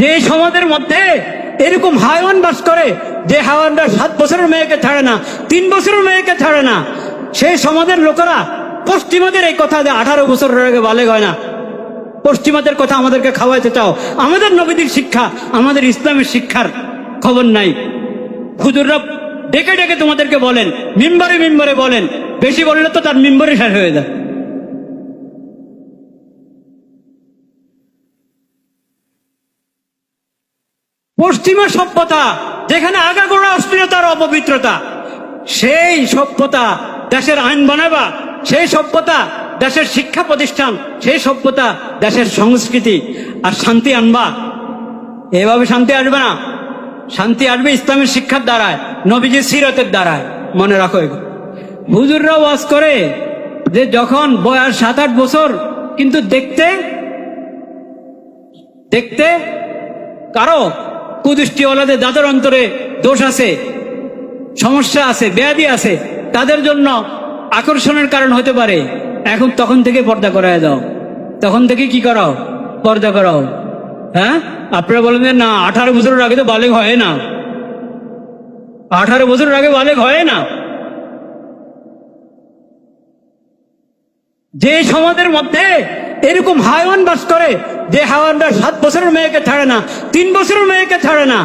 যে সমাজের মধ্যে এরকম হায়াওয়ান বাস করে, যে হায়াওয়ানরা 7 বছরের মেয়েকে ছাড়ে না, 3 বছরের মেয়েকে ছাড়ে না, সেই সমাজের লোকেরা পশ্চিমাদের এই কথা যে 18 বছরের আগে বালেগ হয় না, পশ্চিমাদের কথা আমাদেরকে খাওয়াইতে চাও। আমাদের নবীদের শিক্ষা, আমাদের ইসলামের শিক্ষার খবর নাই। হুজুররা ডেকে ডেকে তোমাদেরকে বলেন, মিম্বরে মিম্বরে বলেন, বেশি বললে তো তার মিম্বরে শেষ হয়ে যায়। পশ্চিমা সভ্যতা যেখানে আগাগোড়া অশ্লীলতার অপবিত্রতা, সেই সভ্যতা দেশের আইন বানাবা, সেই সভ্যতা দেশের শিক্ষা প্রতিষ্ঠান, সেই সভ্যতা দেশের সংস্কৃতি আর শান্তি আনবা। এভাবে শান্তি আসবে না। শান্তি আসবে ইসলামের শিক্ষার দ্বারায়, নবীজির সিরতের দ্বারায়। মনে রাখো, হুজুররা ওয়াজ করে যে যখন বয়স 7-8 বছর, কিন্তু দেখতে দেখতে কারো কুদৃষ্টিওয়ালাদের দাদার অন্তরে দোষ আছে, সমস্যা আছে, ব্যাধি আছে, তাদের জন্য আকর্ষণের কারণ হতে পারে। এখন তখন থেকে পর্দা করায় দাও, তখন থেকে কি করাও, পর্দা করাও। হ্যাঁ, আপনারা বলেন যে না 18 বছরের আগে তো বালেগ হয় না, 18 বছরের আগে বালেগ হয় না। যে সমাজের মধ্যে এরকম হায়াওয়ান বাস করে, যে হায়াওয়ানরা 7 বছরের মেয়েকে ছাড়ে না, 3 বছরের মেয়েকে ছাড়ে না,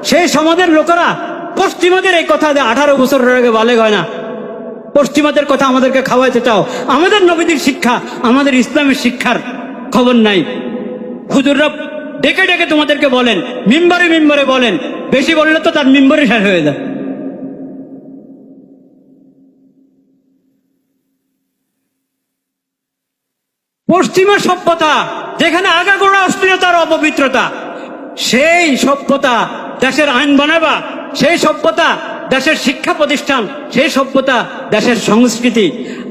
সেই সমাজের লোকেরা পশ্চিমাদের এই কথা যে 18 বছরের আগে বালেগ হয় না, পশ্চিমাদের কথা আমাদেরকে খাওয়াইতে চাও। আমাদের নবীদের শিক্ষা, আমাদের ইসলামের শিক্ষার খবর নাই। হুজুররা ডেকে ডেকে তোমাদেরকে বলেন, মিম্বরে মিম্বরে বলেন, বেশি বললে তো তার মিম্বরে শেষ হয়ে যায়। পশ্চিমা সভ্যতা যেখানে আগাগোড়া অশ্লীলতার অপবিত্রতা, সেই সভ্যতা দেশের আইন বানাবা, সেই সভ্যতা দেশের শিক্ষা প্রতিষ্ঠান, সেই সভ্যতা দেশের সংস্কৃতি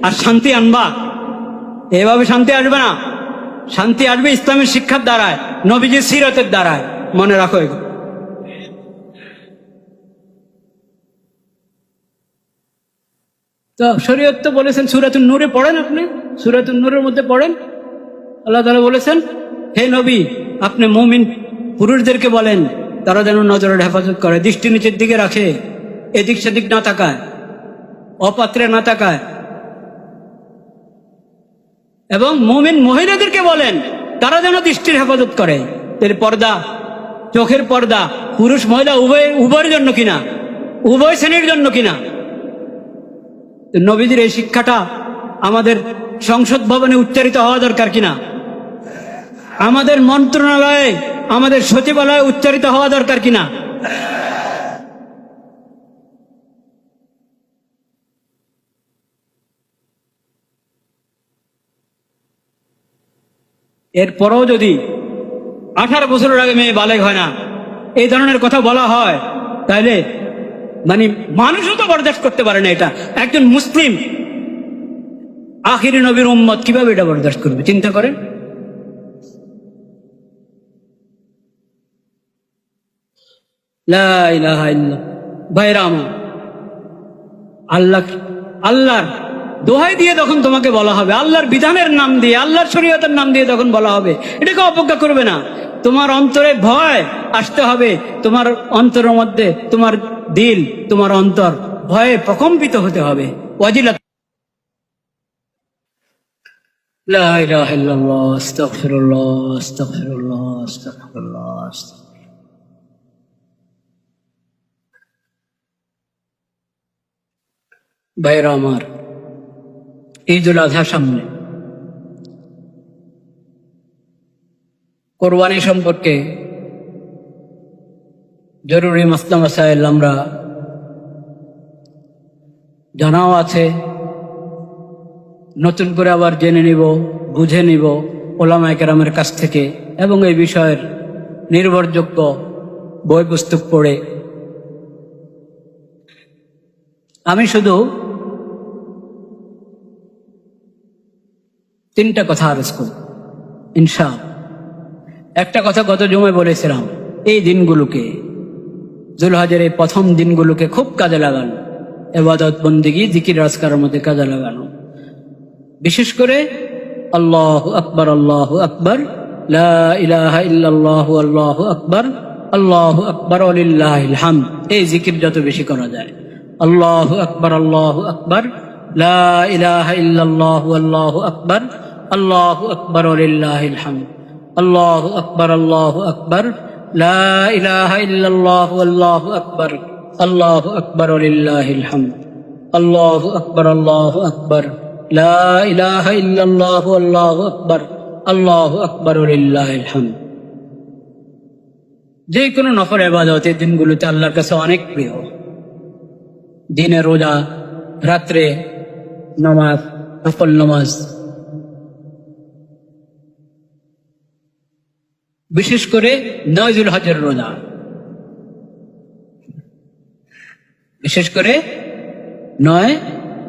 আর শান্তি আনবা। এভাবে শান্তি আসবে না। শান্তি আসবে ইসলামের শিক্ষার দ্বারায়, নবীজির সিরতের দ্বারায়। মনে রাখো। তো শরীয়ত তো বলেছেন, সূরাতুন নূরে পড়েন, আপনি সূরাতুন নূরের মধ্যে পড়েন, আল্লাহ তাআলা বলেছেন, হে নবী, আপনি মুমিন পুরুষদেরকে বলেন তারা যেন নজরের হেফাজত করে, দৃষ্টি নিচের দিকে রাখে, এদিক সেদিক না তাকায়, অপাত্রে না তাকায়। এবং মুমিন মহিলাদেরকে বলেন তারা যেন দৃষ্টির হেফাজত করে। এর পর্দা, চোখের পর্দা পুরুষ মহিলা উভয়ের জন্য কিনা, উভয় শ্রেণীর জন্য কিনা। নবীদের এই শিক্ষাটা আমাদের সংসদ ভবনে উচ্চারিত হওয়া দরকার কিনা, আমাদের মন্ত্রণালয়ে, আমাদের সচিবালয়ে উচ্চারিত হওয়া দরকার কিনা। এরপরও যদি 18 বছরের আগে মেয়ে বালেগ হয় না, এই ধরনের কথা বলা হয়, তাহলে মানে মানুষও তো বরদাস্ত করতে পারে না। এটা একজন মুসলিম আখিরি নবীর উম্মত কিভাবে এটা বরদাস্ত করবে, চিন্তা করেন। লা ইলাহা ইল্লাল্লাহ। ভাইরা আমার, আল্লাহর দোহাই দিয়ে যখন তোমাকে বলা হবে, আল্লাহর বিধানের নাম দিয়ে, আল্লাহর শরীয়তের নাম দিয়ে যখন বলা হবে, এটাকে অবজ্ঞা করবে না। তোমার অন্তরে ভয় আসতে হবে, তোমার অন্তরের মধ্যে, তোমার দিল, তোমার অন্তর ভয়ে প্রকম্পিত হতে হবে। ওয়াজিলাত। লা ইলাহা ইল্লাল্লাহ, আস্তাগফিরুল্লাহ, আস্তাগফিরুল্লাহ, আস্তাগফিরুল্লাহ। ভাইরা আমার, ঈদুল আজহা সামনে, কোরবানি সম্পর্কে জরুরি মাসলা মাসাইল আমরা জানাও আছে, নতুন করে আবার জেনে নিব, বুঝে নিব ওলামায়ে কেরামের কাছ থেকে, এবং এই বিষয়ের নির্ভরযোগ্য বই পুস্তক পড়ে। আমি শুধু 3টা কথা আরজ করব ইনশাআল্লাহ। একটা কথা গত জুমায় বলেছিলাম, এই দিনগুলোকে, যুলহজের এই প্রথম দিনগুলোকে খুব কাজে লাগানো, ইবাদত বন্দেগী জিকির আজকারের মধ্যে কাজে লাগানো। বিশেষ করে আল্লাহু আকবার, আল্লাহু আকবার, লা ইলাহা ইল্লাল্লাহু আল্লাহু আকবার, আল্লাহু আকবার ওয়ালিল্লাহিল হামদ। এই জিকির যত বেশি করা যায়, আল্লাহু আকবার, আল্লাহু আকবার, লা ইলাহা ইল্লাল্লাহু আল্লাহু আকবার, আল্লাহু আকবার ওয়ালিল্লাহিল হামদ, আল্লাহু আকবার, আল্লাহু আকবার, লা ইলাহা ইল্লাল্লাহু আল্লাহু আকবার, আল্লাহু আকবার ওয়ালিল্লাহিল হামদ, আল্লাহু আকবার, আল্লাহু আকবার, লা ইলাহা ইল্লাল্লাহু আল্লাহু আকবার, আল্লাহু আকবার ওয়ালিল্লাহিল হামদ। যে কোনো নফল ইবাদত এই দিনগুলোতে আল্লাহর কাছে অনেক প্রিয়। দিনে রোজা, রাত্রে নামাজ, নফল নামাজ। বিশেষ করে 9 জিলহজের রোজা, বিশেষ করে 9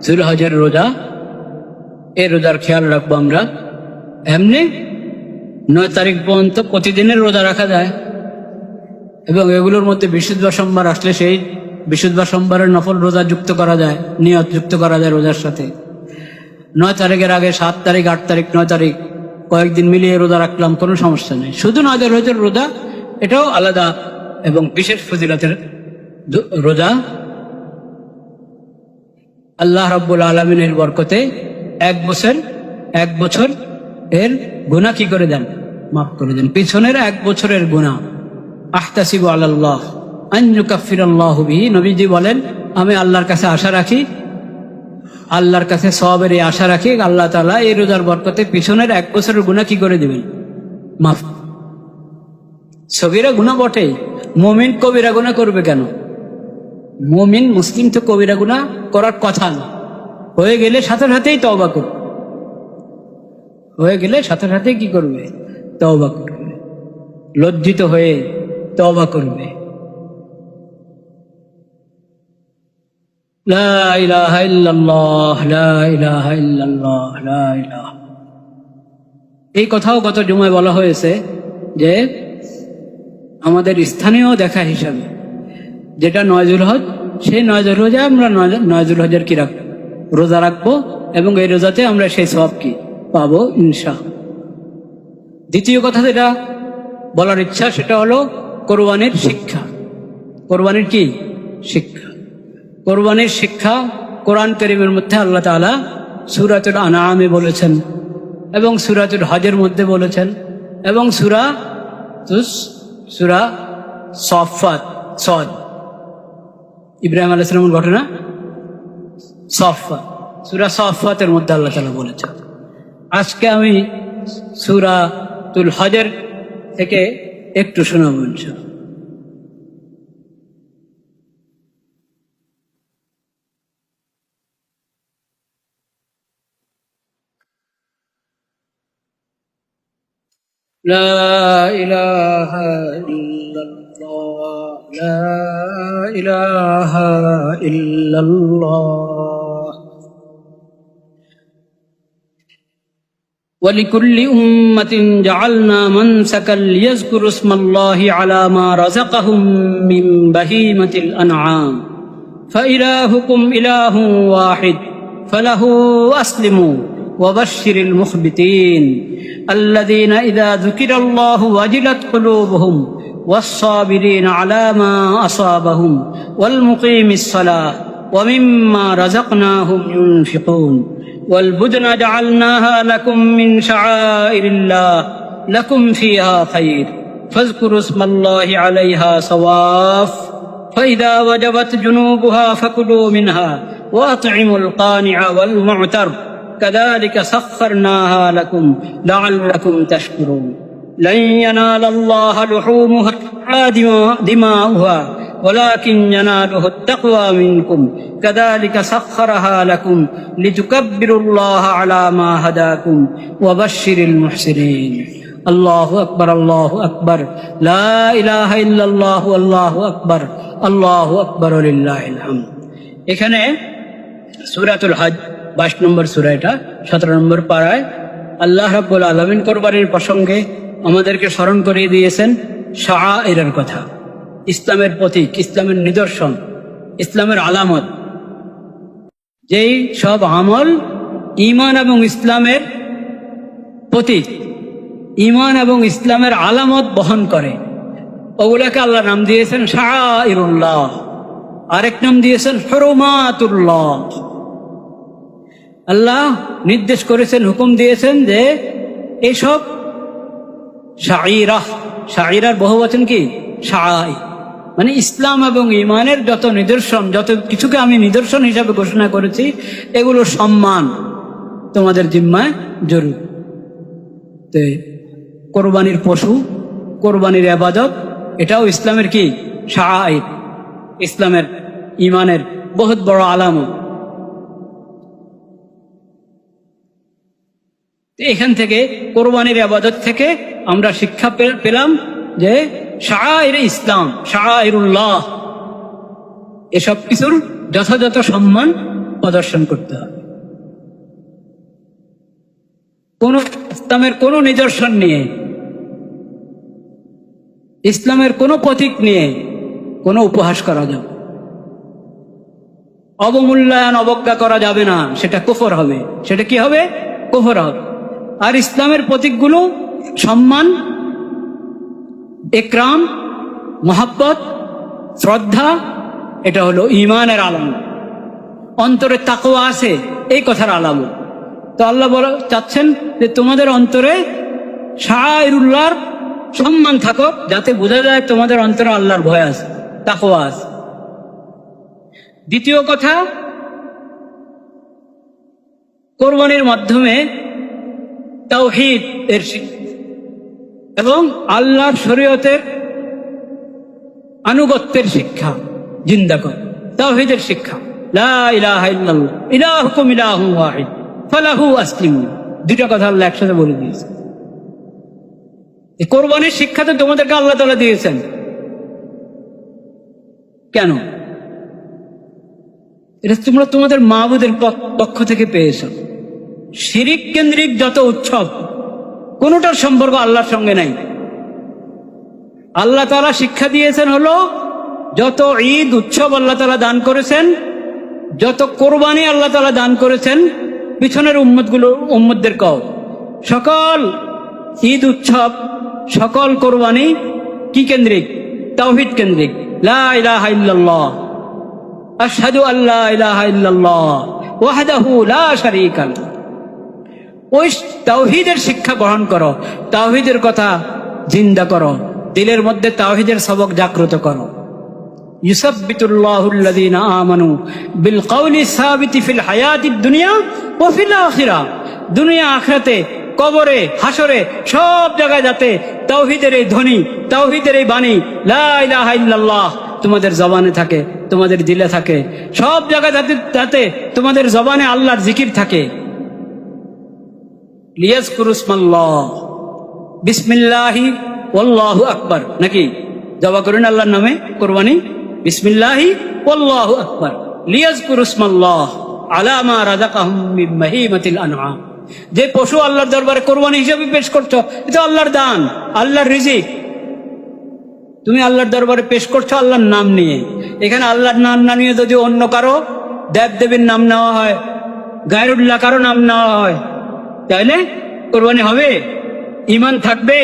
জিলহজের রোজা, এই রোজার খেয়াল রাখবো আমরা। এমনি 9 তারিখ পর্যন্ত প্রতিদিনের রোজা রাখা যায়, এবং এগুলোর মধ্যে বিশুদ্ধ সোমবার আসলে সেই বিশুদ্ধ সোমবারের নফল রোজা যুক্ত করা যায়, নিয়ত যুক্ত করা যায় রোজার সাথে। 9 তারিখের আগে 7 তারিখ, 8 তারিখ, 9 তারিখ কয়েকদিন মিলিয়ে রোজা রাখলাম, কোনো সমস্যা নেই। শুধু 9 জিলহজের রোজা, এটাও আলাদা এবং বিশেষ ফজিলতের রোজা। আল্লাহ রাব্বুল আলামিনের বরকতে এক বছর এর গুনাহ কি করে দেন? মাফ করে দেন। পিছনের 1 বছরের গুনাহ। আহতাসিবু আলাল্লাহ আন ইউকাফিরাল্লাহু বিহি, নবীজি বলেন আমি আল্লাহর কাছে আশা রাখি, আল্লাহর কাছে সওয়াবের এই আশা রাখি, আল্লাহ তাআলা এই রোজার বরকতে পিছনের 1 বছরের গুনাহ কি করে দিবেন? মাফ। সগীরা গুনাহ বটে, মুমিন কবিরা গুনাহ করবে কেন? মুমিন মুসলিম তো কবিরা গুনাহ করার কথা না, হয়ে গেলে সাথে সাথেই তওবা করবে, হয়ে গেলে সাথে সাথেই কি করবে? তওবা করবে, লজ্জিত হয়ে তওবা করবে। লা ইলাহা ইল্লাল্লাহ, লা ইলাহা ইল্লাল্লাহ, লা ইলাহা। এই কথাও গত জুমায় বলা হয়েছে যে আমাদের স্থানীয় দেখা হিসাবে যেটা 9 জিলহজ, সেই 9 জিলহজে আমরা 9 জিলহজের কি রাখবো? রোজা রাখবো, এবং এই রোজাতে আমরা সেই সওয়াব কি পাবো ইনশাআল্লাহ। দ্বিতীয় কথা যেটা বলার ইচ্ছা, সেটা হলো কোরবানির শিক্ষা। কোরবানির কি শিক্ষা? কোরবানির শিক্ষা কোরআন কারীমের মধ্যে আল্লাহ তাআলা সূরাতুল আনআমে বলেছেন, এবং সূরাতুল হজের মধ্যে বলেছেন, এবং সূরা সাফফাত, সদ, ইব্রাহিম আলাইহিস সালামের ঘটনা, সাফফাত, সূরা সাফফাতের মধ্যে আল্লাহ তাআলা বলেছেন। আজকে আমি সূরাতুল হজের থেকে একটু শোনাবো ইনশাআল্লাহ। لا إله إلا الله، لا إله إلا الله. ولكل أمة جعلنا منسكا ليذكروا اسم الله على ما رزقهم من بهيمة الأنعام فإلهكم إله واحد فله أسلموا وبشر المخبتين الذين إذا ذكر الله وجلت قلوبهم والصابرين على ما أصابهم والمقيم الصلاة ومما رزقناهم ينفقون والبدن جعلناها لكم من شعائر الله لكم فيها خير فاذكروا اسم الله عليها صواف فإذا وجبت جنوبها فكلوا منها وأطعموا القانع والمعتر كذلك سخرناها لكم لعلكم تشكرون لن ينال الله لحومها دماؤها ولكن يناله التقوى منكم كذلك سخرها لكم لتكبروا الله على ما هداكم وبشر المحسنين الله أكبر الله أكبر لا إله إلا الله والله أكبر الله أكبر ولله الحمد. এখানে সূরাতুল হজ 22 নম্বর সূরা, এটা 17 নম্বর পারায় আল্লাহ রাব্বুল আলামিন কোরবানির প্রসঙ্গে আমাদেরকে স্মরণ করিয়ে দিয়েছেন শাআইরের কথা, ইসলামের প্রতীক, ইসলামের নিদর্শন, ইসলামের আলামত। যেই সব আমল ঈমান এবং ইসলামের প্রতীক, ঈমান এবং ইসলামের আলামত বহন করে, ওগুলাকে আল্লাহ নাম দিয়েছেন শাআইরুল্লাহ, আরেক নাম দিয়েছেন হুরুমাতুল্লাহ। আল্লাহ নির্দেশ করেছেন, হুকুম দিয়েছেন যে এইসব শাঈরা, শাঈরার বহুবচন কি শাআই, মানে ইসলাম এবং ঈমানের যত নিদর্শন, যত কিছুকে আমি নিদর্শন হিসাবে ঘোষণা করেছি, এগুলো সম্মান তোমাদের জিম্মায় জরুরি। তো কোরবানির পশু, কোরবানির ইবাদত, এটাও ইসলামের কি শাআইর, ইসলামের ঈমানের বহুত বড় আলামত। এখান থেকে কোরবানির ইবাদত থেকে আমরা শিক্ষা পেলাম যে শাআইর ইসলাম, শাআইরুল্লাহ, এসব কিছুর যথাযথ সম্মান প্রদর্শন করতে হবে। কোন ইসলামের কোন নিদর্শন নিয়ে, ইসলামের কোন প্রতীক নিয়ে কোনো উপহাস করা যাবে, অবমূল্যায়ন অবজ্ঞা করা যাবে না, সেটা কুফর হবে। সেটা কি হবে? কুফর হবে। আর ইসলামের প্রতীকগুলো সম্মান, ইকরাম, মহব্বত, শ্রদ্ধা, এটা হলো ঈমানের আলামত। অন্তরে তাকওয়া আছে, এই কথার আলামত। তো আল্লাহ চাচ্ছেন যে তোমাদের অন্তরে শাআইরুল্লাহর সম্মান থাকুক, যাতে বোঝা যায় তোমাদের অন্তরে আল্লাহর ভয় আছে, তাকওয়া আছে। দ্বিতীয় কথা, কোরবানির মাধ্যমে তাওহীদ এর এবং আল্লাহর শরীয়তের আনুগত্যের শিক্ষা জিন্দা কর, তাওহীদের শিক্ষা, লা ইলাহা ইল্লাল্লাহ ইলাহুকুম ইলাহুন ওয়াহিদ ফালাহু আসলিমু। দুটা কথা আল্লাহ একসাথে বলে দিয়েছে। এই কোরবানির শিক্ষা তো তোমাদেরকে আল্লাহ তাআলা দিয়েছেন। কেন? এটা তোমরা তোমাদের মাবুদের পক্ষ থেকে পেয়েছ। শিরিক কেন্দ্রিক যত উৎসব, কোনটার সম্পর্ক আল্লাহর সঙ্গে নাই। আল্লাহ তাআলা শিক্ষা দিয়েছেন হলো যত ঈদ উৎসব আল্লাহ তাআলা দান করেছেন, যত কোরবানি আল্লাহ তাআলা দান করেছেন পিছনের উম্মতদের কও, সকল ঈদ উৎসব, সকল কোরবানি কি কেন্দ্রিক? তাওহীদ কেন্দ্রিক। লা ইলাহা ইল্লাল্লাহ, আশহাদু আল্লা ইলাহা ইল্লাল্লাহ ওয়াহদাহু লা শারীকা লাহু। ওই তাওহীদের শিক্ষা গ্রহণ করো, তাওহীদের কথা জিন্দা করো, দিলের মধ্যে তাওহীদের সবক জাগ্রত করো। ইউসাব্বিতুল্লাহুল্লাযীনা আমানু বিল কওলি সাবিতি ফিল হায়াতিদ দুনিয়া ওয়া ফিল আখিরাহ। দুনিয়া আখিরাতে, কবরে, হাসরে, সব জায়গায় যাতে তাওহীদের এই ধ্বনি, তাওহীদের এই বাণী লা ইলাহা ইল্লাল্লাহ তোমাদের জবানে থাকে, তোমাদের দিলে থাকে, সব জায়গায় যাতে তোমাদের জবানে আল্লাহর জিকির থাকে। লিয়াজকুরু ইসমাল্লাহ বিসমিল্লাহি ওয়াল্লাহু আকবার, নাকি জবা করেন আল্লাহর নামে কোরবানি, বিসমিল্লাহি ওয়াল্লাহু আকবার, লিয়াজকুরু ইসমাল্লাহ আলা মা রাযাকাহুম মিন বাহিমাতিল আনআম। যে পশু আল্লাহর দরবারে কোরবানি হিসেবে পেশ করছো, এটা আল্লাহর দান, আল্লাহর রিজিক। তুমি আল্লাহর দরবারে পেশ করছো আল্লাহর নাম নিয়ে। এখানে আল্লাহর নাম না নিয়ে যদি অন্য কারো দেব দেবীর নাম নেওয়া হয়, গায়রুল্লাহ কারো নাম নেওয়া হয়, তাহলে কোরবানি হবে? ঈমান থাকবে?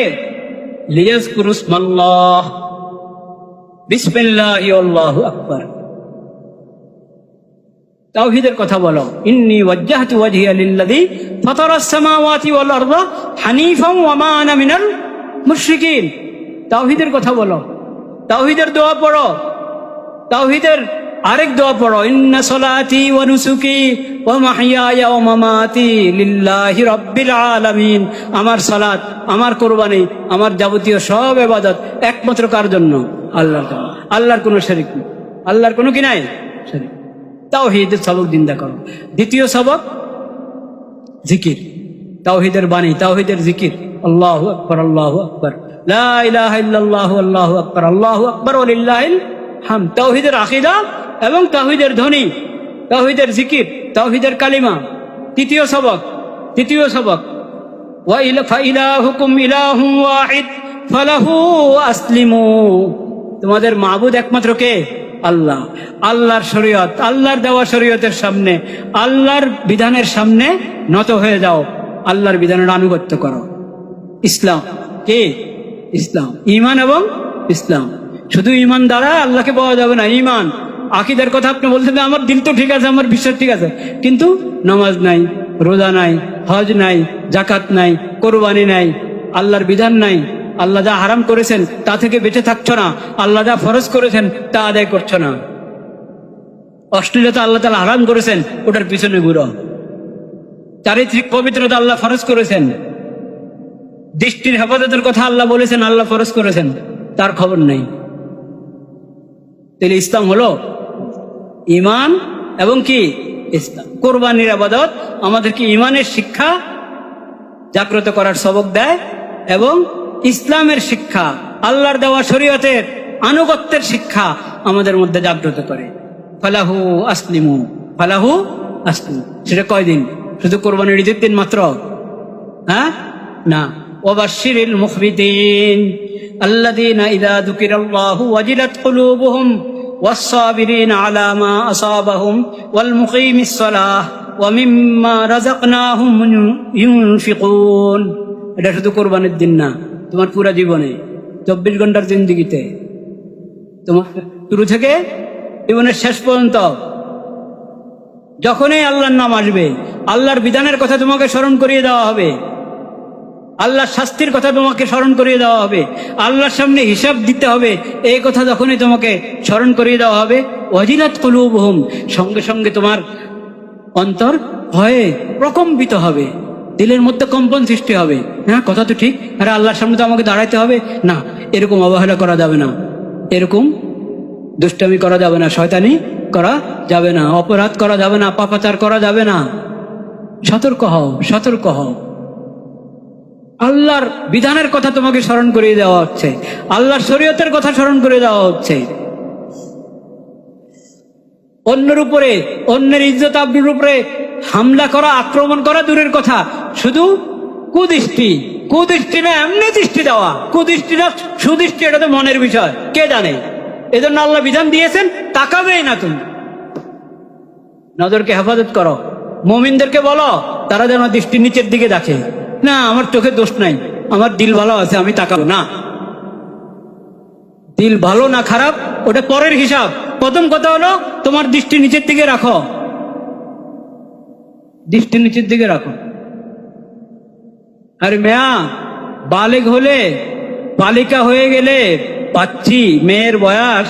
লিয়াজকুরু ইসমাল্লাহ বিসমিল্লাহি আল্লাহু আকবার। তাওহীদের কথা বলো, ইন্নী ওয়াজ্জাহতু ওয়াজহিয়া লিল্লাযী ফাতারাস সামাওয়াতি ওয়াল আরদা হানিফান ওয়া মা আনা মিনাল মুশরিকিন। তাওহীদের কথা বলো, তাওহীদের দোয়া পড়ো, তাওহীদের আরেক দোয়া পড়ো, ইন্না সলাতি ওয়া নুসুকি ওয়া মাহইয়ায়া ওয়া মামাতি লিল্লাহি রাব্বিল আলামিন। আমার সালাত, আমার কোরবানি, আমার যাবতীয় সব ইবাদত একমাত্র কার জন্য? আল্লাহর জন্য। আল্লাহর কোনো শরীক নেই, আল্লাহর কোনো কি নাই শরীক। তাওহীদের সবক জিন্দা করো। দ্বিতীয় সবক জিকির, তাওহীদের বাণী, তাওহীদের জিকির, আল্লাহু আকবার, আল্লাহু আকবার, লা ইলাহা ইল্লাল্লাহু আল্লাহু আকবার, আল্লাহু আকবার ওয়া লিল্লাহিল হামদ। তাওহীদের আকীদা এবং তাওহীদের ধ্বনি, তাওহীদের জিকির, তাওহীদের কালিমা। তৃতীয় সবক ওয়া ইলাহুকুম ইলাহুন ওয়াহিদ ফালাহু আসলিমু। তোমাদের মাবুদ একমাত্র কে? আল্লাহ। আল্লাহর শরীয়ত, আল্লাহর দেওয়া শরীয়তের সামনে, আল্লাহর বিধানের সামনে নত হয়ে যাও, আল্লাহর বিধানের আনুগত্য করো। ইসলাম। কে? ইসলাম। ঈমান এবং ইসলাম। শুধু ঈমান দ্বারা আল্লাহকে পাওয়া যাবে না। ঈমান আকীদার কথা আপনি বলছেন আমার দিল তো ঠিক আছে, আমার বিশ্বাস ঠিক আছে, কিন্তু নামাজ নাই, রোজা নাই, হজ নাই, যাকাত নাই, কোরবানি নাই, আল্লাহর বিধান নাই, আল্লাহ যা হারাম করেছেন তা থেকে বেঁচে থাকছো না, আল্লাহ যা ফরজ করেছেন তা আদায় করছো না। অশ্লীলতা আল্লাহ তাআলা হারাম করেছেন, ওটার পিছনে ঘুরো। চারিত্রিক পবিত্রতা আল্লাহ ফরজ করেছেন, দৃষ্টির হেফাজতের কথা আল্লাহ বলেছেন, আল্লাহ ফরজ করেছেন, তার খবর নেই। তাহলে ইসলাম হলো ঈমান এবং কি ইসলাম। কোরবানির ইবাদত আমাদেরকে ঈমানের শিক্ষা জাগ্রত করার সবক দেয় এবং ইসলামের শিক্ষা, আল্লাহর দেওয়া শরীয়তের আনুগত্যের শিক্ষা আমাদের মধ্যে জাগ্রত করে। ফালাহু আসলিমু, ফালাহু আসলিমু। সেটা কয়দিন? শুধু কোরবানির ঈদের দিন মাত্র? হ্যাঁ, না। ওয়াবাশশিরিল মুখবিতিন আল্লাযীনা ইযা যুকিরাল্লাহু ওয়াজিলাত কুলুবুহুম ওয়াস-সাবিরিনা আলা মা আসাবাহুম ওয়াল মুকিমিস সালাহ ওয়া মিম্মা রাযাকনাহুম ইউনফিকুন। এটা শুধু কোরবানির দিন না, তোমার পুরো জীবনে 24 ঘন্টার জিন্দেগিতে, তোমার শুরু থেকে জীবনের শেষ পর্যন্ত যখনই আল্লাহর নাম আসবে, আল্লাহর বিধানের কথা তোমাকে স্মরণ করিয়ে দেওয়া হবে, আল্লাহর শাস্তির কথা তোমাকে স্মরণ করিয়ে দেওয়া হবে, আল্লাহর সামনে হিসাব দিতে হবে, এই কথা যখনই তোমাকে স্মরণ করিয়ে দেওয়া হবে, ওয়াজিলাত কুলুবুহুম, সঙ্গে সঙ্গে তোমার অন্তর ভয়ে প্রকম্পিত হবে, দিলের মধ্যে কম্পন সৃষ্টি হবে। হ্যাঁ, কথা তো ঠিক, আরে আল্লাহর সামনে তো আমাকে দাঁড়াইতে হবে না, এরকম অবহেলা করা যাবে না, এরকম দুষ্টামি করা যাবে না, শয়তানি করা যাবে না, অপরাধ করা যাবে না, পাপাচার করা যাবে না। সতর্ক হও, সতর্ক হও। আল্লাহর বিধানের কথা তোমাকে স্মরণ করিয়ে দেওয়া হচ্ছে, আল্লাহর শরীয়তের কথা স্মরণ করে দেওয়া হচ্ছে। অন্যের উপরে, অন্যের ইজ্জত আবরুর উপরে হামলা করা, আক্রমণ করা দূরের কথা, শুধু কুদৃষ্টি, কুদৃষ্টি না এমনি দৃষ্টি দেওয়া, কুদৃষ্টি না সুদৃষ্টি, এটা তো মনের বিষয়, কে জানে। এজন্য আল্লাহ বিধান দিয়েছেন, তাকাবেই না তুমি। নজরকে হেফাজত করো, মুমিনদেরকে বলো তারা যেন দৃষ্টি নিচের দিকে দেখে। না, আমার চোখে দোষ নাই, আমার দিল ভালো আছে, আমি তাকাবো না। দিল ভালো না খারাপ ওটা পরের হিসাব। প্রথম কথা হলো তোমার দৃষ্টি নিচের দিকে রাখো, দৃষ্টি নিচের দিকে রাখো। আরে মেয়া, বালেগ হলে, বালিকা হয়ে গেলে, বাচ্চি মেয়ের বয়স,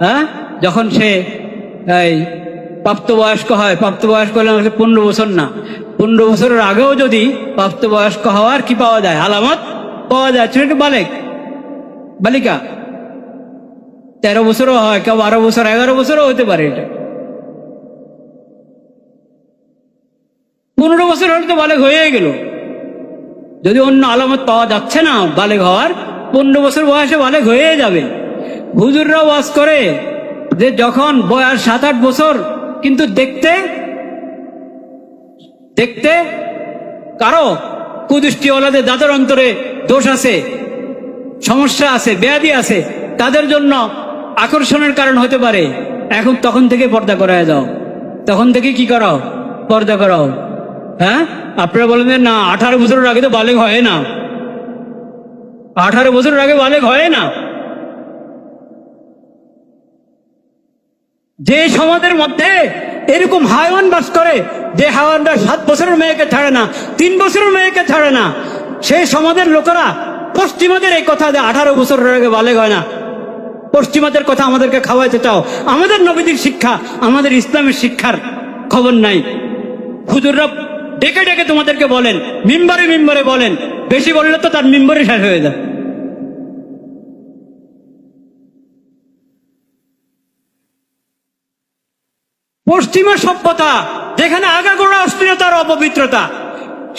হ্যাঁ, যখন সে এই প্রাপ্তবয়স্ক হয়, প্রাপ্তবয়স্ক হলে 15 বছর না, 15 বছরের আগেও যদি প্রাপ্তবয়স্ক হওয়ার কি পাওয়া যায়, আলামত পাওয়া যায়, সেটা বালেগ, বালিকা। 13 বছরও হয়, কেউ 12 বছর, 11 বছরও হতে পারে। এটা 15 বছর হলে তো বালেগ হয়ে গেল। যদি অন্য আলামত পাওয়া যাচ্ছে না বালেগ হওয়ার, 15 বছর বয়সে বালেগ হয়ে যাবে। হুজুররা ওয়াজ করে যে যখন বয়স 7-8 বছর, কিন্তু দেখতে দেখতে কারো কুদৃষ্টিওয়ালাদের যাদের অন্তরে দোষ আছে, সমস্যা আছে, ব্যাধি আছে, তাদের জন্য আকর্ষণের কারণ হতে পারে। এখন তখন থেকে পর্দা করায় যাও, তখন থেকে কি করাও, পর্দা করাও। হ্যাঁ, আপনারা বলেন যে না 18 বছরের আগে তো বালেগ হয় না, 18 বছরের আগে বালেগ হয় না। যে সমাজের মধ্যে এরকম হায়াওয়ান বাস করে, যে হায়াওয়ানরা 7 বছরের মেয়েকে ছাড়ে না, 3 বছরের মেয়েকে ছাড়ে না, সেই সমাজের লোকেরা পশ্চিমাদের এই কথা যে 18 বছরের আগে বালেগ হয় না, পশ্চিমাদের কথা আমাদেরকে খাওয়াইতে চাও। আমাদের নবীদের শিক্ষা, আমাদের ইসলামের শিক্ষার খবর নাই। হুজুররা ডেকে ডেকে তোমাদেরকে বলেন, মিম্বরে মিম্বরে বলেন, বেশি বললে তো তার মিম্বরে শেষ হয়ে যায়। পশ্চিমা সভ্যতা যেখানে আগাগোড়া অস্থিরতার অপবিত্রতা,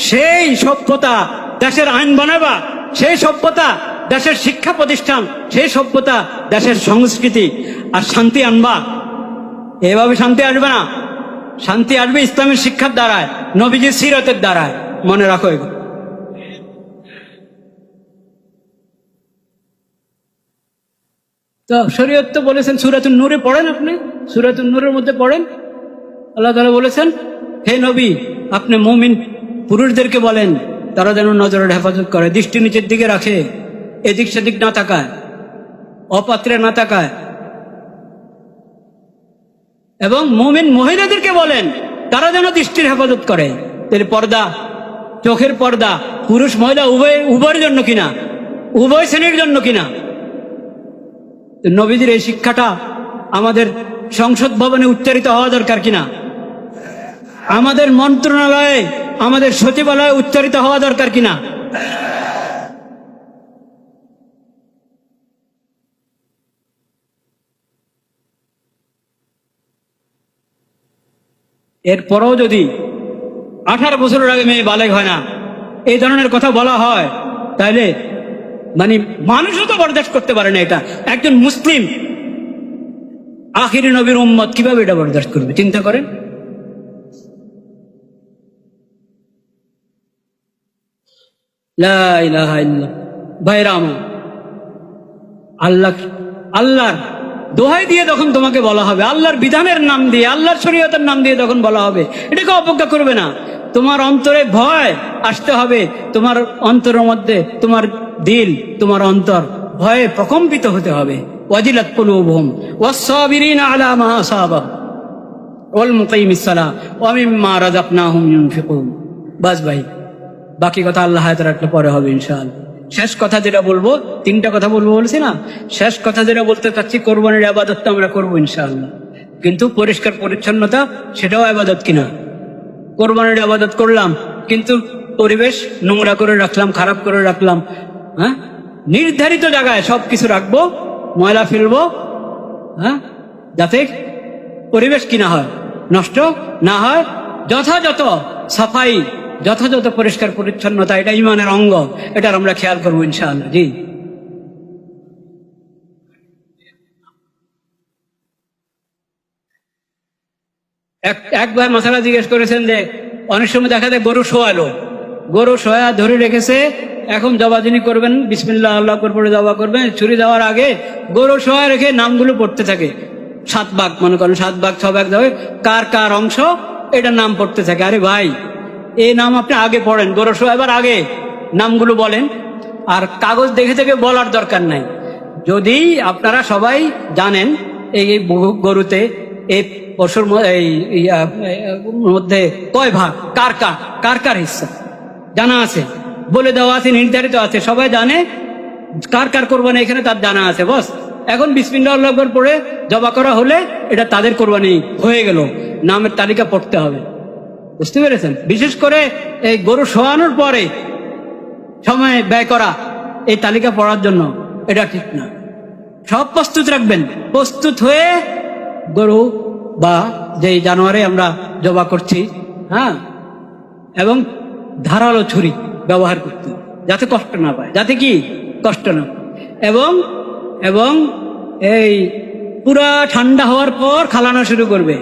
সেই সভ্যতা দেশের আইন বানাবা, সেই সভ্যতা দেশের শিক্ষা প্রতিষ্ঠান, সেই সভ্যতা দেশের সংস্কৃতি আর শান্তি আনবা। এভাবে শান্তি আসবে না, শান্তি আসবে ইসলামের শিক্ষার দ্বারায়, নবীজির সিরতের দ্বারায়। মনে রাখো এগুলো। তো শরীয়ত তো বলেছেন, সূরাতুন নূরে পড়েন, আপনি সূরাতুন নূরের মধ্যে পড়েন, আল্লাহ তাআলা বলেছেন হে নবী আপনি মুমিন পুরুষদেরকে বলেন তারা যেন নজরের হেফাজত করে, দৃষ্টি নিচের দিকে রাখে, এদিক সেদিক না তাকায়, অপাত্রে না তাকায়। এবং মুমিন মহিলাদেরকে বলেন তারা যেন দৃষ্টির হেফাজত করে। তাহলে পর্দা, চোখের পর্দা পুরুষ মহিলা উভয়ের জন্য কিনা, উভয় শ্রেণীর জন্য কিনা। নবীজির এই শিক্ষাটা আমাদের সংসদ ভবনে উচ্চারিত হওয়া দরকার কিনা, আমাদের মন্ত্রণালয়ে, আমাদের সচিবালয়ে উচ্চারিত হওয়া দরকার কিনা। এরপরও যদি 18 বছরের আগে মেয়ে বালেগ হয় না, এই ধরনের কথা বলা হয়, তাহলে মানে মানুষও তো বরদাস্ত করতে পারে না। এটা একজন মুসলিম আখিরি নবীর উম্মত কিভাবে এটা বরদাস্ত করবে, চিন্তা করেন। লা ইলাহা ইল্লাল্লাহ। ভাইরা আমার, আল্লাহর দোহাই দিয়ে যখন তোমাকে বলা হবে, আল্লাহর বিধানের নাম দিয়ে, আল্লাহর শরীয়তের নাম দিয়ে যখন বলা হবে, এটাকে অবজ্ঞা করবে না। তোমার অন্তরে ভয় আসতে হবে, তোমার অন্তরের মধ্যে, তোমার দিল, তোমার অন্তর ভয়ে প্রকম্পিত হতে হবে। ওয়াজিলাত কুলুবুহুম ওয়াস-সাবিরিনা আলা মা আসাবাহুম ওয়াল মুকিমিস সালাহ ওয়া মিম্মা রাযাকনাহুম ইউনফিকুন। বাস ভাই, বাকি কথা আল্লাহ হায়াত রাখলে পরে হবে ইনশাআল্লাহ। শেষ কথা যেটা বলবো, 3টা কথা বলবো বলছি না, শেষ কথা যেটা বলতে চাচ্ছি, কোরবানির ইবাদত তো আমরা করবো ইনশাআল্লাহ, কিন্তু পরিষ্কার পরিচ্ছন্নতা সেটাও ইবাদত কিনা। কোরবানির ইবাদত করলাম কিন্তু পরিবেশ নোংরা করে রাখলাম, খারাপ করে রাখলাম। হ্যাঁ, নির্ধারিত জায়গায় সবকিছু রাখবো, ময়লা ফেলবো, হ্যাঁ, যাতে পরিবেশ কিনা হয়, নষ্ট না হয়। যথাযথ সাফাই, যথাযথ পরিষ্কার পরিচ্ছন্নতা, এটা ইমানের অঙ্গ, এটার আমরা খেয়াল করবো ইনশাআল্লাহ। জি, এক ভাই মাসালা জিজ্ঞেস করেছেন যে অনেক সময় দেখা যায় গরু শোয়ালো, গরু শোয়া ধরে রেখেছে, এখন জবাদিনী করবেন, বিসমিল্লাহ আল্লাহ করে জবা করবেন, ছুরি দেওয়ার আগে গরু শোয়া রেখে নামগুলো পড়তে থাকে। 7 ভাগ, মনে করেন 7 ভাগ 6 ভাগ যাবে, কার কার অংশ এটার নাম পড়তে থাকে। আরে ভাই, এই নাম আপনি আগে পড়েন, গরু শোয়াবার আগে নামগুলো বলেন, আর কাগজ দেখে থেকে বলার দরকার নাই। যদি আপনারা সবাই জানেন এই গরুতে, এই পশুর মধ্যে কয় ভাগ, কার কার কার কার হিস্সা জানা আছে, বলে দেওয়া আছে, নির্ধারিত আছে, সবাই জানে কার কার কোরবানি এখানে তার জানা আছে। বস, এখন বিসমিল্লাহ আল্লাহু আকবার পড়ে জবা করা হলে এটা তাদের কোরবানি হয়ে গেল, নামের তালিকা পড়তে হবে। বুঝতে পেরেছেন? বিশেষ করে এই গরু শোয়ানোর পরে সময় ব্যয় করা এই তালিকা পড়ার জন্য, এটা ঠিক না। সব প্রস্তুত রাখবেন, প্রস্তুত হয়ে গরু বা যেই জানোয়ারে আমরা জবা করছি, হ্যাঁ, এবং ধারালো ছুরি ব্যবহার করতে, যাতে কষ্ট না পায়, যাতে কি কষ্ট না পায়। এবং এই পুরা ঠান্ডা হওয়ার পর খালানো শুরু করবে।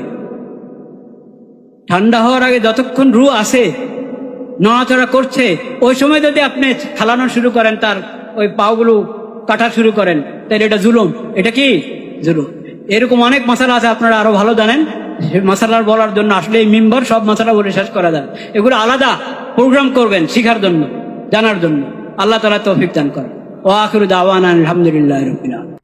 ঠান্ডা হওয়ার আগে যতক্ষণ রু আছে, নড়াচড়া করছে, ওই সময় যদি আপনি খালানো শুরু করেন, তার ওই পাগুলো কাটা শুরু করেন, তাহলে এটা জুলুম। এটা কি জুলুম? এরকম অনেক মশালা আছে, আপনারা আরো ভালো জানেন। মশালার বলার জন্য আসলে এই মেম্বার সব মশালা বলে শেষ করা যায়। এগুলো আলাদা প্রোগ্রাম করবেন শিখার জন্য, জানার জন্য। আল্লাহ তাআলা তৌফিক দান করেন। ওয়া আখিরু দাওয়ানা আলহামদুলিল্লাহি রাব্বিল আলামিন।